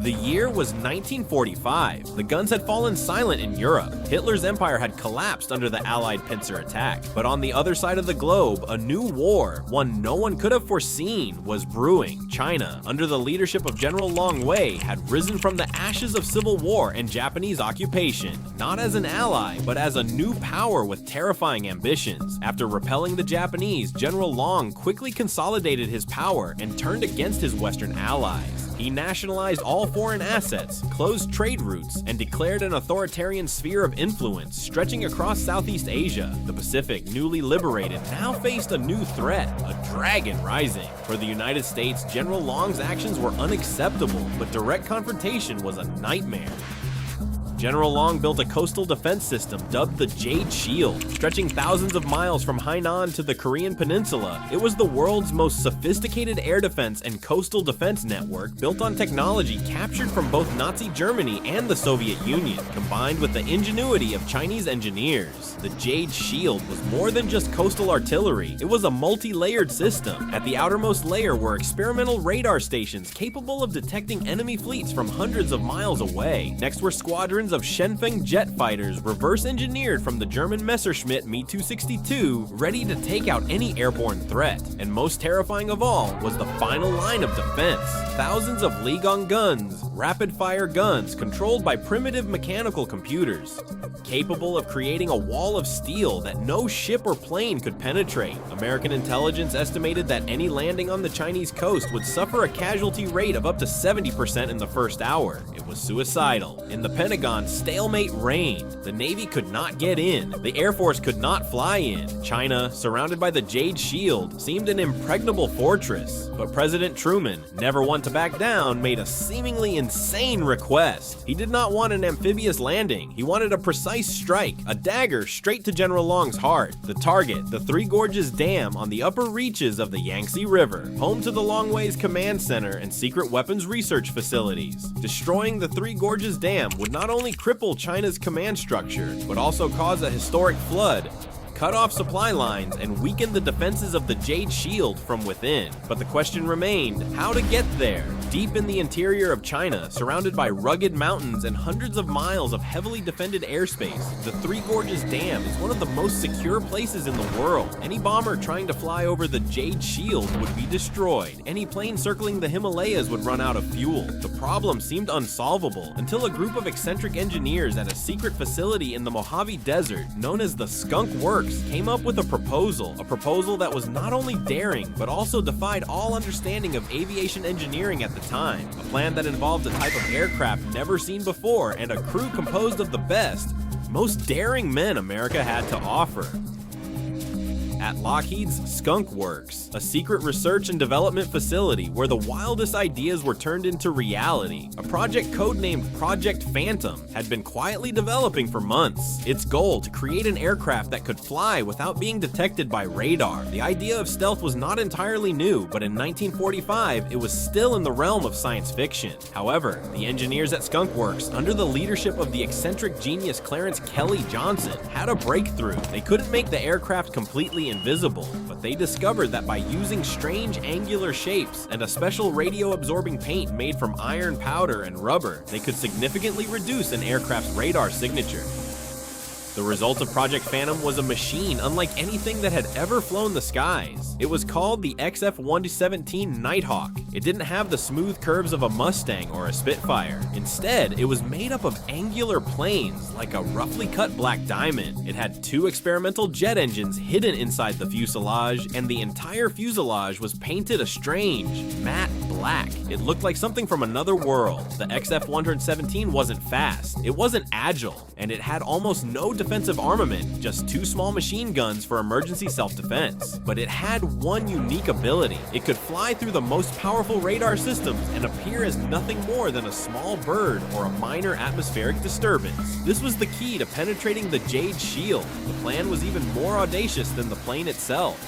The year was 1945. The guns had fallen silent in Europe. Hitler's empire had collapsed under the Allied pincer attack. But on the other side of the globe, a new war, one no one could have foreseen, was brewing. China, under the leadership of General Long Wei, had risen from the ashes of civil war and Japanese occupation, not as an ally, but as a new power with terrifying ambitions. After repelling the Japanese, General Long quickly consolidated his power and turned against his Western allies. He nationalized all foreign assets, closed trade routes, and declared an authoritarian sphere of influence stretching across Southeast Asia. The Pacific, newly liberated, now faced a new threat, a dragon rising. For the United States, General Long's actions were unacceptable, but direct confrontation was a nightmare. General Long built a coastal defense system dubbed the Jade Shield, stretching thousands of miles from Hainan to the Korean peninsula. It was the world's most sophisticated air defense and coastal defense network, built on technology captured from both Nazi Germany and the Soviet Union, combined with the ingenuity of Chinese engineers. The Jade Shield was more than just coastal artillery, it was a multi-layered system. At the outermost layer were experimental radar stations capable of detecting enemy fleets from hundreds of miles away. Next were squadrons of Shenfeng jet fighters reverse-engineered from the German Messerschmitt Me-262, ready to take out any airborne threat. And most terrifying of all was the final line of defense. Thousands of Ligon guns, rapid-fire guns controlled by primitive mechanical computers, capable of creating a wall of steel that no ship or plane could penetrate. American intelligence estimated that any landing on the Chinese coast would suffer a casualty rate of up to 70% in the first hour. It was suicidal. In the Pentagon, stalemate reigned. The Navy could not get in. The Air Force could not fly in. China, surrounded by the Jade Shield, seemed an impregnable fortress. But President Truman, never one to back down, made a seemingly insane request. He did not want an amphibious landing. He wanted a precise strike, a dagger straight to General Long's heart. The target, the Three Gorges Dam on the upper reaches of the Yangtze River, home to the Long Wei's command center and secret weapons research facilities. Destroying the Three Gorges Dam would not only cripple China's command structure, but also cause a historic flood, cut off supply lines, and weaken the defenses of the Jade Shield from within. But the question remained, how to get there? Deep in the interior of China, surrounded by rugged mountains and hundreds of miles of heavily defended airspace, the Three Gorges Dam is one of the most secure places in the world. Any bomber trying to fly over the Jade Shield would be destroyed. Any plane circling the Himalayas would run out of fuel. The problem seemed unsolvable until a group of eccentric engineers at a secret facility in the Mojave Desert, known as the Skunk Works, came up with a proposal that was not only daring, but also defied all understanding of aviation engineering at the time. A plan that involved a type of aircraft never seen before and a crew composed of the best, most daring men America had to offer. At Lockheed's Skunk Works, a secret research and development facility where the wildest ideas were turned into reality, a project codenamed Project Phantom had been quietly developing for months. Its goal, to create an aircraft that could fly without being detected by radar. The idea of stealth was not entirely new, but in 1945, it was still in the realm of science fiction. However, the engineers at Skunk Works, under the leadership of the eccentric genius Clarence Kelly Johnson, had a breakthrough. They couldn't make the aircraft completely invisible, but they discovered that by using strange angular shapes and a special radio-absorbing paint made from iron powder and rubber, they could significantly reduce an aircraft's radar signature. The result of Project Phantom was a machine unlike anything that had ever flown the skies. It was called the XF-117 Nighthawk. It didn't have the smooth curves of a Mustang or a Spitfire. Instead, it was made up of angular planes, like a roughly cut black diamond. It had 2 experimental jet engines hidden inside the fuselage, and the entire fuselage was painted a strange, matte black. It looked like something from another world. The XF-117 wasn't fast, it wasn't agile, and it had almost no defensive armament, just 2 small machine guns for emergency self-defense. But it had one unique ability. It could fly through the most powerful radar systems and appear as nothing more than a small bird or a minor atmospheric disturbance. This was the key to penetrating the Jade Shield. The plan was even more audacious than the plane itself.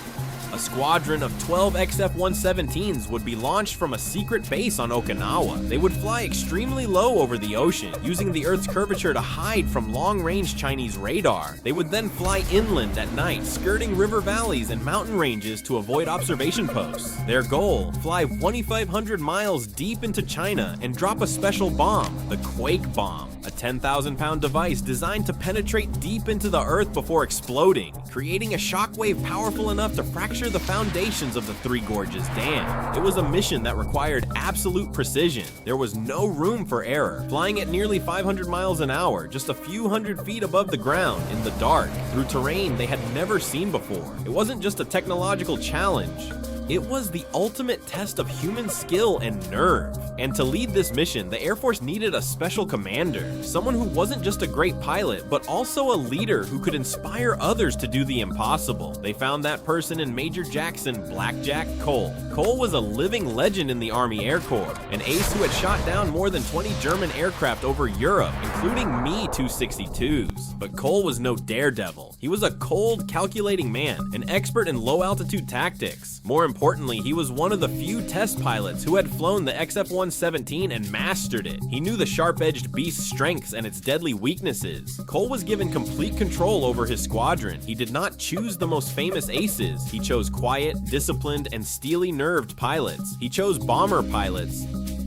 A squadron of 12 XF-117s would be launched from a secret base on Okinawa. They would fly extremely low over the ocean, using the Earth's curvature to hide from long-range Chinese radar. They would then fly inland at night, skirting river valleys and mountain ranges to avoid observation posts. Their goal: fly 2,500 miles deep into China and drop a special bomb, the Quake Bomb, a 10,000-pound device designed to penetrate deep into the Earth before exploding, creating a shockwave powerful enough to fracture the foundations of the Three Gorges Dam. It was a mission that required absolute precision. There was no room for error, flying at nearly 500 miles an hour, just a few hundred feet above the ground, in the dark, through terrain they had never seen before. It wasn't just a technological challenge. It was the ultimate test of human skill and nerve. And to lead this mission, the Air Force needed a special commander, someone who wasn't just a great pilot, but also a leader who could inspire others to do the impossible. They found that person in Major Blackjack Cole. Cole was a living legend in the Army Air Corps, an ace who had shot down more than 20 German aircraft over Europe, including Me-262s. But Cole was no daredevil. He was a cold, calculating man, an expert in low-altitude tactics. More importantly, he was one of the few test pilots who had flown the XF-117 and mastered it. He knew the sharp-edged beast's strengths and its deadly weaknesses. Cole was given complete control over his squadron. He did not choose the most famous aces. He chose quiet, disciplined, and steely-nerved pilots. He chose bomber pilots,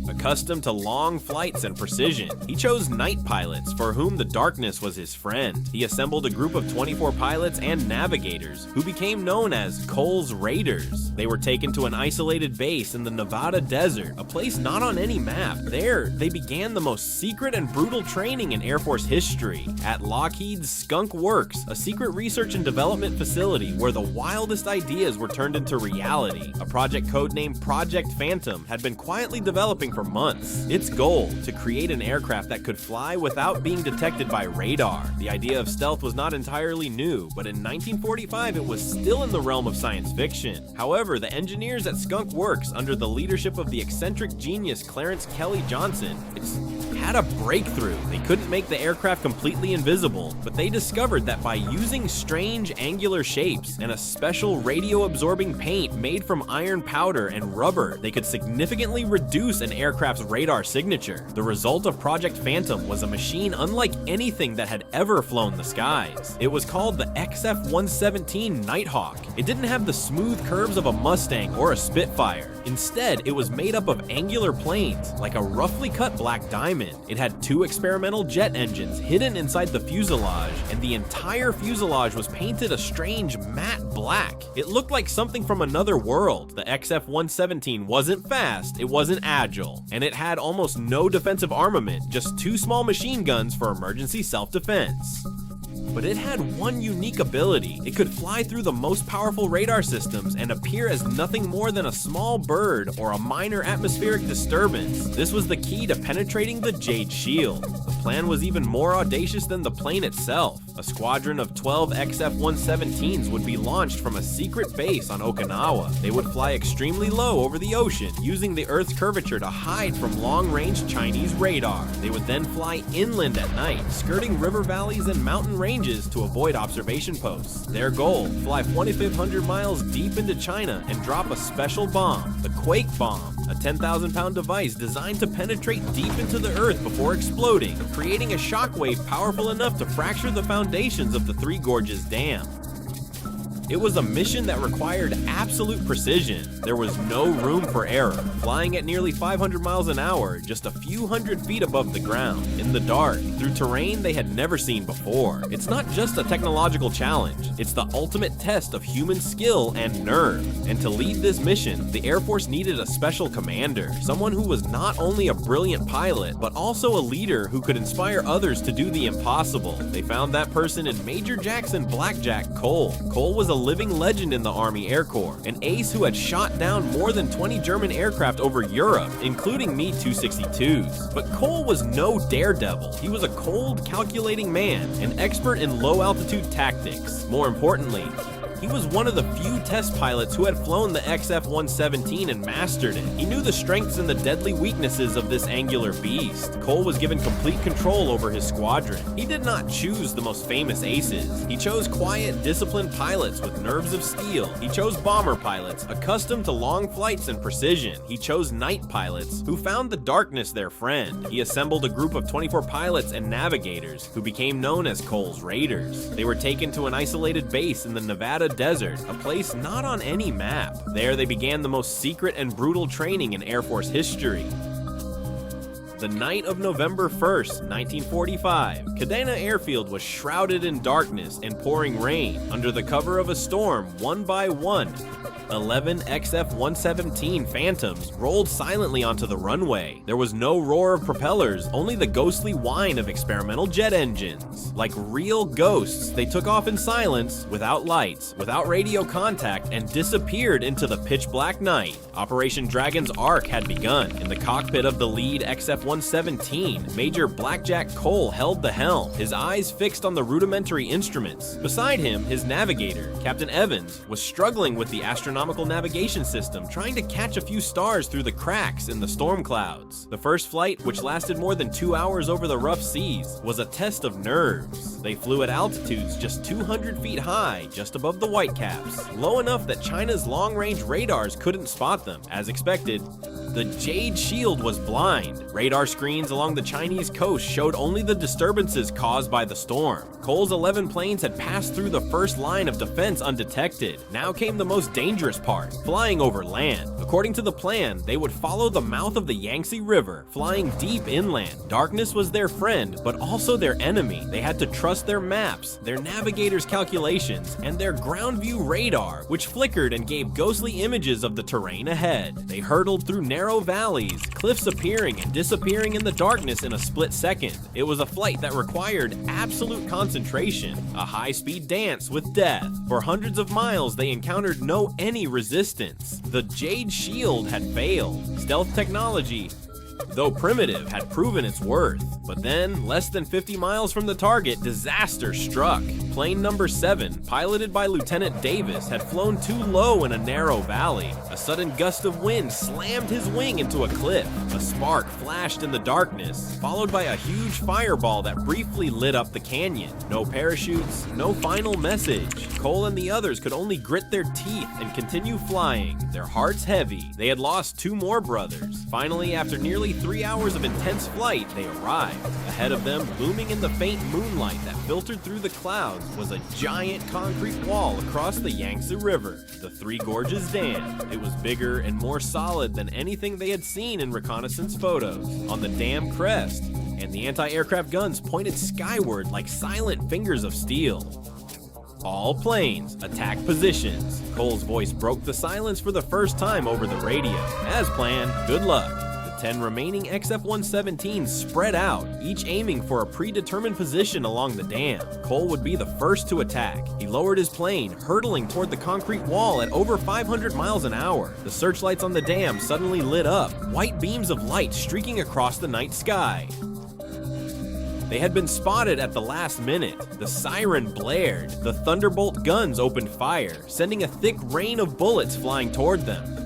accustomed to long flights and precision. He chose night pilots, for whom the darkness was his friend. He assembled a group of 24 pilots and navigators, who became known as Cole's Raiders. They were taken to an isolated base in the Nevada desert, a place not on any map. There, they began the most secret and brutal training in Air Force history, at Lockheed's Skunk Works, a secret research and development facility where the wildest ideas were turned into reality. A project codenamed Project Phantom had been quietly developing for months. Its goal: to create an aircraft that could fly without being detected by radar. The idea of stealth was not entirely new, but in 1945 it was still in the realm of science fiction. However, the engineers at Skunk Works, under the leadership of the eccentric genius Clarence Kelly Johnson, had a breakthrough. They couldn't make the aircraft completely invisible, but they discovered that by using strange angular shapes and a special radio-absorbing paint made from iron powder and rubber, they could significantly reduce an aircraft's radar signature. The result of Project Phantom was a machine unlike anything that had ever flown the skies. It was called the XF-117 Nighthawk. It didn't have the smooth curves of a Mustang or a Spitfire. Instead, it was made up of angular planes, like a roughly cut black diamond. It had 2 experimental jet engines hidden inside the fuselage, and the entire fuselage was painted a strange matte black. It looked like something from another world. The XF-117 wasn't fast, it wasn't agile, and it had almost no defensive armament, just 2 small machine guns for emergency self-defense. But it had one unique ability. It could fly through the most powerful radar systems and appear as nothing more than a small bird or a minor atmospheric disturbance. This was the key to penetrating the Jade Shield. The plan was even more audacious than the plane itself. A squadron of 12 XF-117s would be launched from a secret base on Okinawa. They would fly extremely low over the ocean, using the Earth's curvature to hide from long-range Chinese radar. They would then fly inland at night, skirting river valleys and mountain ranges to avoid observation posts. Their goal: fly 2,500 miles deep into China and drop a special bomb, the Quake Bomb, a 10,000-pound device designed to penetrate deep into the Earth before exploding, creating a shockwave powerful enough to fracture the foundations of the Three Gorges Dam. It was a mission that required absolute precision. There was no room for error, flying at nearly 500 miles an hour, just a few hundred feet above the ground, in the dark, through terrain they had never seen before. It's not just a technological challenge, it's the ultimate test of human skill and nerve. And to lead this mission, the Air Force needed a special commander, someone who was not only a brilliant pilot, but also a leader who could inspire others to do the impossible. They found that person in Major Blackjack Cole. Cole was a living legend in the Army Air Corps, an ace who had shot down more than 20 German aircraft over Europe, including Me-262s. But Cole was no daredevil. He was a cold, calculating man, an expert in low-altitude tactics. More importantly, He was one of the few test pilots who had flown the XF-117 and mastered it. He knew the strengths and the deadly weaknesses of this angular beast. Cole was given complete control over his squadron. He did not choose the most famous aces. He chose quiet, disciplined pilots with nerves of steel. He chose bomber pilots, accustomed to long flights and precision. He chose night pilots, who found the darkness their friend. He assembled a group of 24 pilots and navigators, who became known as Cole's Raiders. They were taken to an isolated base in the Nevada desert, a place not on any map. There they began the most secret and brutal training in Air Force history. The night of November 1st, 1945, Kadena Airfield was shrouded in darkness and pouring rain. Under the cover of a storm, one by one, 11 XF-117 Phantoms rolled silently onto the runway. There was no roar of propellers, only the ghostly whine of experimental jet engines. Like real ghosts, they took off in silence, without lights, without radio contact, and disappeared into the pitch-black night. Operation Dragon's Arc had begun. In the cockpit of the lead XF-117, Major Blackjack Cole held the helm, his eyes fixed on the rudimentary instruments. Beside him, his navigator, Captain Evans, was struggling with the astronomical navigation system, trying to catch a few stars through the cracks in the storm clouds. The first flight, which lasted more than 2 hours over the rough seas, was a test of nerves. They flew at altitudes just 200 feet high, just above the Whitecaps, low enough that China's long-range radars couldn't spot them. As expected, the Jade Shield was blind. Radar screens along the Chinese coast showed only the disturbances caused by the storm. Cole's 11 planes had passed through the first line of defense undetected. Now came the most dangerous part, flying over land. According to the plan, they would follow the mouth of the Yangtze River, flying deep inland. Darkness was their friend, but also their enemy. They had to trust their maps, their navigators' calculations, and their ground view radar, which flickered and gave ghostly images of the terrain ahead. They hurtled through narrow valleys, cliffs appearing and disappearing in the darkness in a split second. It was a flight that required absolute concentration, a high-speed dance with death. For hundreds of miles, they encountered no any resistance. The Jade Shield had failed. Stealth technology, though primitive, had proven its worth. But then, less than 50 miles from the target, disaster struck. Plane number 7, piloted by Lieutenant Davis, had flown too low in a narrow valley. A sudden gust of wind slammed his wing into a cliff. A spark flashed in the darkness, followed by a huge fireball that briefly lit up the canyon. No parachutes, no final message. Cole and the others could only grit their teeth and continue flying, their hearts heavy. They had lost 2 more brothers. Finally, after nearly 3 hours of intense flight, they arrived. Ahead of them, looming in the faint moonlight that filtered through the clouds, was a giant concrete wall across the Yangtze River, the Three Gorges Dam. It was bigger and more solid than anything they had seen in reconnaissance photos. On the dam crest, and the anti-aircraft guns pointed skyward like silent fingers of steel. All planes, attack positions. Cole's voice broke the silence for the first time over the radio. As planned, good luck. 10 remaining XF-117s spread out, each aiming for a predetermined position along the dam. Cole would be the first to attack. He lowered his plane, hurtling toward the concrete wall at over 500 miles an hour. The searchlights on the dam suddenly lit up, white beams of light streaking across the night sky. They had been spotted at the last minute. The siren blared. The Thunderbolt guns opened fire, sending a thick rain of bullets flying toward them.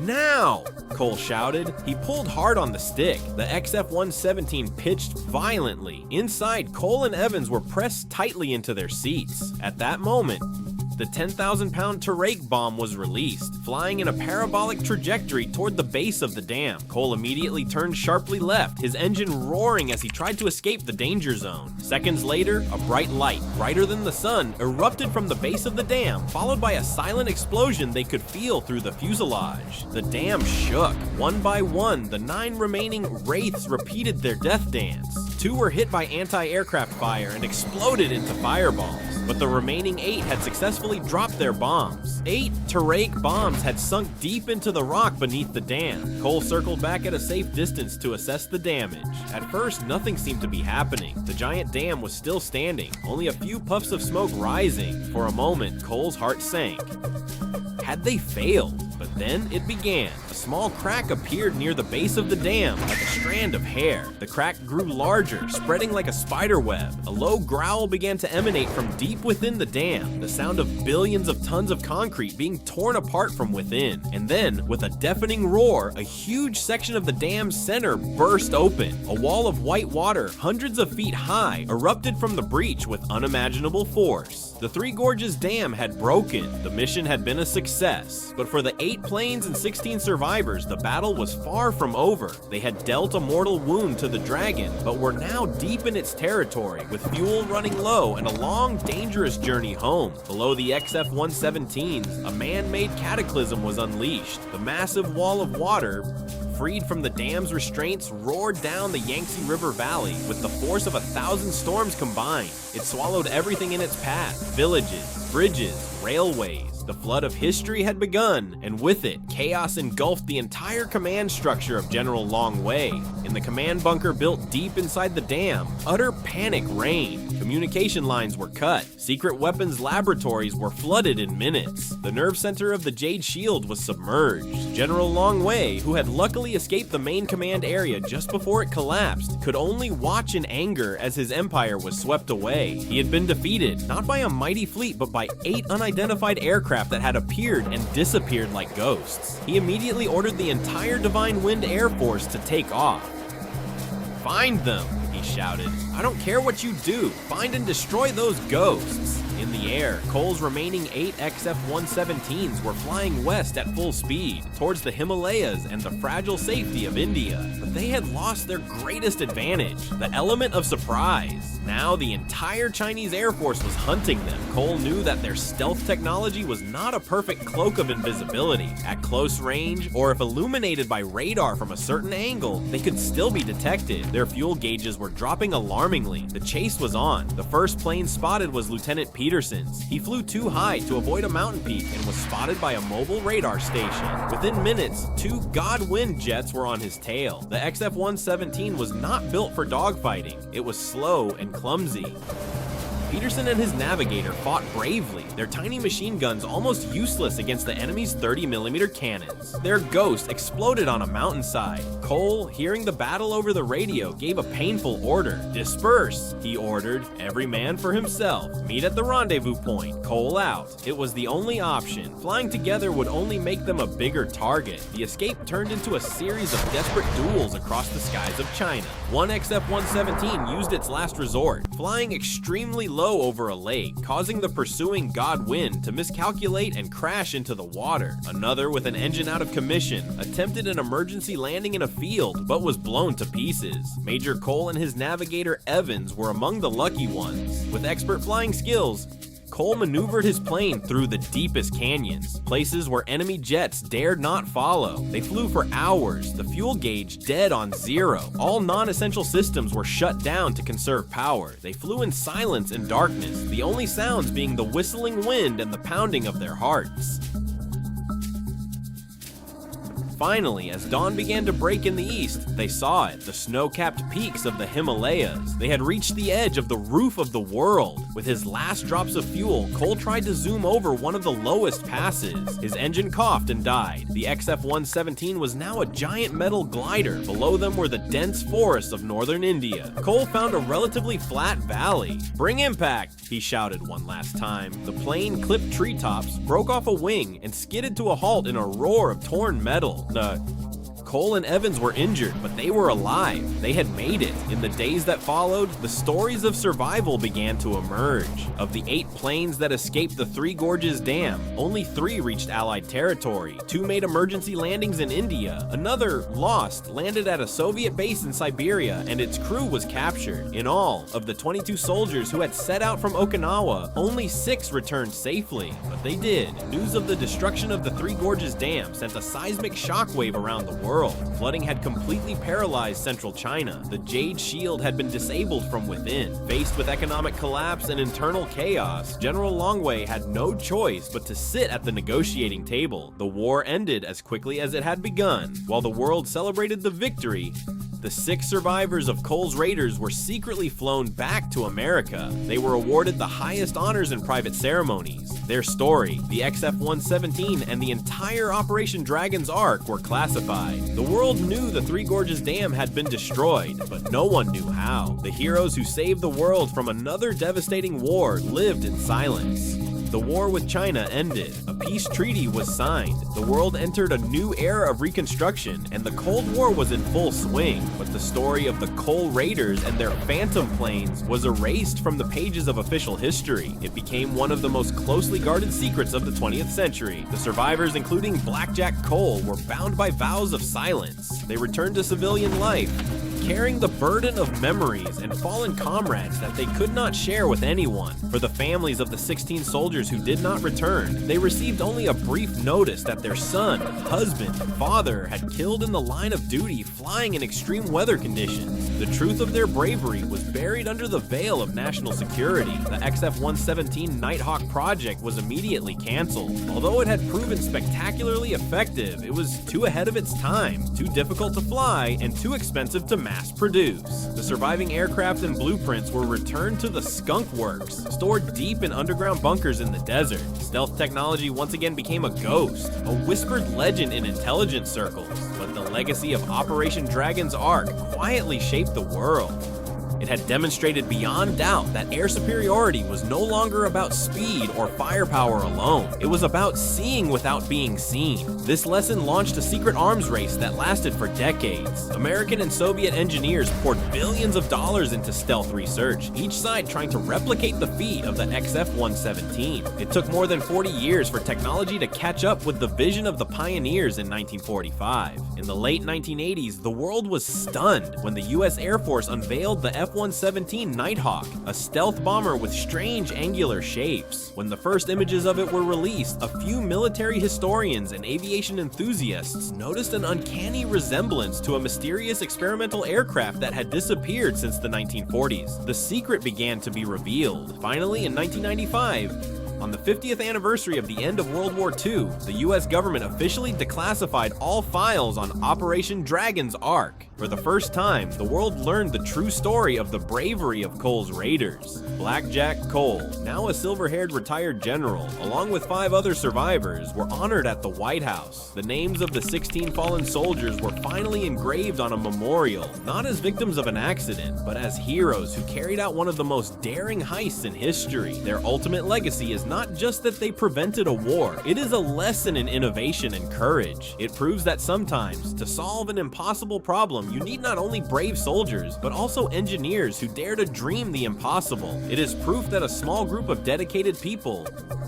Now! Cole shouted. He pulled hard on the stick. The XF-117 pitched violently. Inside, Cole and Evans were pressed tightly into their seats. At that moment, the 10,000-pound Tarek bomb was released, flying in a parabolic trajectory toward the base of the dam. Cole immediately turned sharply left, his engine roaring as he tried to escape the danger zone. Seconds later, a bright light, brighter than the sun, erupted from the base of the dam, followed by a silent explosion they could feel through the fuselage. The dam shook. One by one, the 9 remaining Wraiths repeated their death dance. 2 were hit by anti-aircraft fire and exploded into fireballs, but the remaining 8 had successfully dropped their bombs. 8 Tarek bombs had sunk deep into the rock beneath the dam. Cole circled back at a safe distance to assess the damage. At first, nothing seemed to be happening. The giant dam was still standing, only a few puffs of smoke rising. For a moment, Cole's heart sank. Had they failed? But Then it began. A small crack appeared near the base of the dam, like a strand of hair. The crack grew larger, spreading like a spider web. A low growl began to emanate from deep within the dam, the sound of billions of tons of concrete being torn apart from within. And then, with a deafening roar, a huge section of the dam's center burst open. A wall of white water, hundreds of feet high, erupted from the breach with unimaginable force. The Three Gorges Dam had broken. The mission had been a success. But for the 8 planes and 16 survivors, the battle was far from over. They had dealt a mortal wound to the dragon, but were now deep in its territory, with fuel running low and a long, dangerous journey home. Below the XF-117s, a man-made cataclysm was unleashed. The massive wall of water, freed from the dam's restraints, roared down the Yangtze River Valley with the force of 1,000 storms combined. It swallowed everything in its path: villages, bridges, railways. The flood of history had begun, and with it, chaos engulfed the entire command structure of General Long Wei. In the command bunker built deep inside the dam, utter panic reigned. Communication lines were cut. Secret weapons laboratories were flooded in minutes. The nerve center of the Jade Shield was submerged. General Long Wei, who had luckily escaped the main command area just before it collapsed, could only watch in anger as his empire was swept away. He had been defeated, not by a mighty fleet, but by 8 unidentified aircraft that had appeared and disappeared like ghosts. He immediately ordered the entire Divine Wind Air Force to take off. "Find them," he shouted. "I don't care what you do. Find and destroy those ghosts." In the air, Cole's remaining 8 XF-117s were flying west at full speed, towards the Himalayas and the fragile safety of India. But they had lost their greatest advantage, the element of surprise. Now the entire Chinese Air Force was hunting them. Cole knew that their stealth technology was not a perfect cloak of invisibility. At close range, or if illuminated by radar from a certain angle, they could still be detected. Their fuel gauges were dropping alarmingly. The chase was on. The first plane spotted was Lieutenant Peterson's. He flew too high to avoid a mountain peak and was spotted by a mobile radar station. Within minutes, 2 Godwind jets were on his tail. The XF-117 was not built for dogfighting. It was slow and clumsy. Peterson and his navigator fought bravely, their tiny machine guns almost useless against the enemy's 30mm cannons. Their Ghost exploded on a mountainside. Cole, hearing the battle over the radio, gave a painful order. "Disperse," he ordered. "Every man for himself. Meet at the rendezvous point. Cole out." It was the only option. Flying together would only make them a bigger target. The escape turned into a series of desperate duels across the skies of China. One XF-117 used its last resort, flying extremely low over a lake, causing the pursuing Godwind to miscalculate and crash into the water. Another, with an engine out of commission, attempted an emergency landing in a field, but was blown to pieces. Major Cole and his navigator Evans were among the lucky ones. With expert flying skills, Cole maneuvered his plane through the deepest canyons, places where enemy jets dared not follow. They flew for hours, the fuel gauge dead on 0. All non-essential systems were shut down to conserve power. They flew in silence and darkness, the only sounds being the whistling wind and the pounding of their hearts. Finally, as dawn began to break in the east, they saw it, the snow-capped peaks of the Himalayas. They had reached the edge of the roof of the world. With his last drops of fuel, Cole tried to zoom over one of the lowest passes. His engine coughed and died. The XF-117 was now a giant metal glider. Below them were the dense forests of northern India. Cole found a relatively flat valley. "Bring impact," he shouted one last time. The plane clipped treetops, broke off a wing, and skidded to a halt in a roar of torn metal. Cole and Evans were injured, but they were alive. They had made it. In the days that followed, the stories of survival began to emerge. Of the 8 planes that escaped the Three Gorges Dam, only 3 reached Allied territory. 2 made emergency landings in India. Another, lost, landed at a Soviet base in Siberia, and its crew was captured. In all, of the 22 soldiers who had set out from Okinawa, only 6 returned safely. But they did. News of the destruction of the Three Gorges Dam sent a seismic shockwave around the world. Flooding had completely paralyzed central China. The Jade Shield had been disabled from within. Faced with economic collapse and internal chaos, General Long Wei had no choice but to sit at the negotiating table. The war ended as quickly as it had begun. While the world celebrated the victory, the The 6 survivors of Cole's raiders were secretly flown back to America. They were awarded the highest honors in private ceremonies. Their story, the XF-117, and the entire Operation Dragon's Ark were classified. The world knew the Three Gorges Dam had been destroyed, but no one knew how. The heroes who saved the world from another devastating war lived in silence. The war with China ended, a peace treaty was signed, the world entered a new era of reconstruction, and the Cold War was in full swing. But the story of the Cole Raiders and their Phantom planes was erased from the pages of official history. It became one of the most closely guarded secrets of the 20th century. The survivors, including Blackjack Cole, were bound by vows of silence. They returned to civilian life, carrying the burden of memories and fallen comrades that they could not share with anyone. For the families of the 16 soldiers who did not return, they received only a brief notice that their son, husband, and father had killed in the line of duty flying in extreme weather conditions. The truth of their bravery was buried under the veil of national security. The XF-117 Nighthawk project was immediately canceled. Although it had proven spectacularly effective, it was too ahead of its time, too difficult to fly, and too expensive to mass produce. The surviving aircraft and blueprints were returned to the Skunk Works, stored deep in underground bunkers in the desert. Stealth technology once again became a ghost, a whispered legend in intelligence circles, but the legacy of Operation Dragon's Ark quietly shaped the world. It had demonstrated beyond doubt that air superiority was no longer about speed or firepower alone. It was about seeing without being seen. This lesson launched a secret arms race that lasted for decades. American and Soviet engineers poured billions of dollars into stealth research, each side trying to replicate the feat of the XF-117. It took more than 40 years for technology to catch up with the vision of the pioneers in 1945. In the late 1980s, the world was stunned when the US Air Force unveiled the F-117 Nighthawk, a stealth bomber with strange angular shapes. When the first images of it were released, a few military historians and aviation enthusiasts noticed an uncanny resemblance to a mysterious experimental aircraft that had disappeared since the 1940s. The secret began to be revealed. Finally, in 1995, on the 50th anniversary of the end of World War II, the US government officially declassified all files on Operation Dragon's Ark. For the first time, the world learned the true story of the bravery of Cole's raiders. Blackjack Cole, now a silver-haired retired general, along with 5 other survivors, were honored at the White House. The names of the 16 fallen soldiers were finally engraved on a memorial, not as victims of an accident, but as heroes who carried out one of the most daring heists in history. Their ultimate legacy is not just that they prevented a war, it is a lesson in innovation and courage. It proves that sometimes, to solve an impossible problem, you need not only brave soldiers, but also engineers who dare to dream the impossible. It is proof that a small group of dedicated people,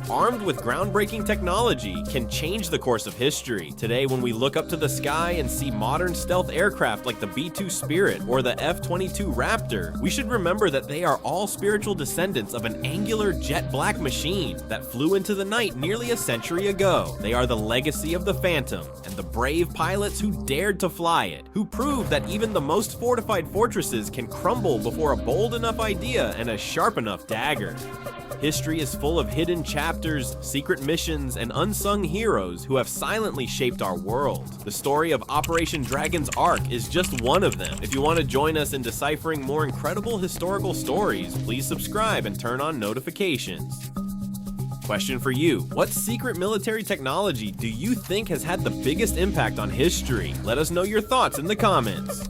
armed with groundbreaking technology, can change the course of history. Today, when we look up to the sky and see modern stealth aircraft like the B-2 Spirit or the F-22 Raptor, we should remember that they are all spiritual descendants of an angular jet black machine that flew into the night nearly a century ago. They are the legacy of the Phantom and the brave pilots who dared to fly it, who proved that even the most fortified fortresses can crumble before a bold enough idea and a sharp enough dagger. History is full of hidden chapters, secret missions, and unsung heroes who have silently shaped our world. The story of Operation Dragon's Ark is just one of them. If you want to join us in deciphering more incredible historical stories, please subscribe and turn on notifications. Question for you: what secret military technology do you think has had the biggest impact on history? Let us know your thoughts in the comments.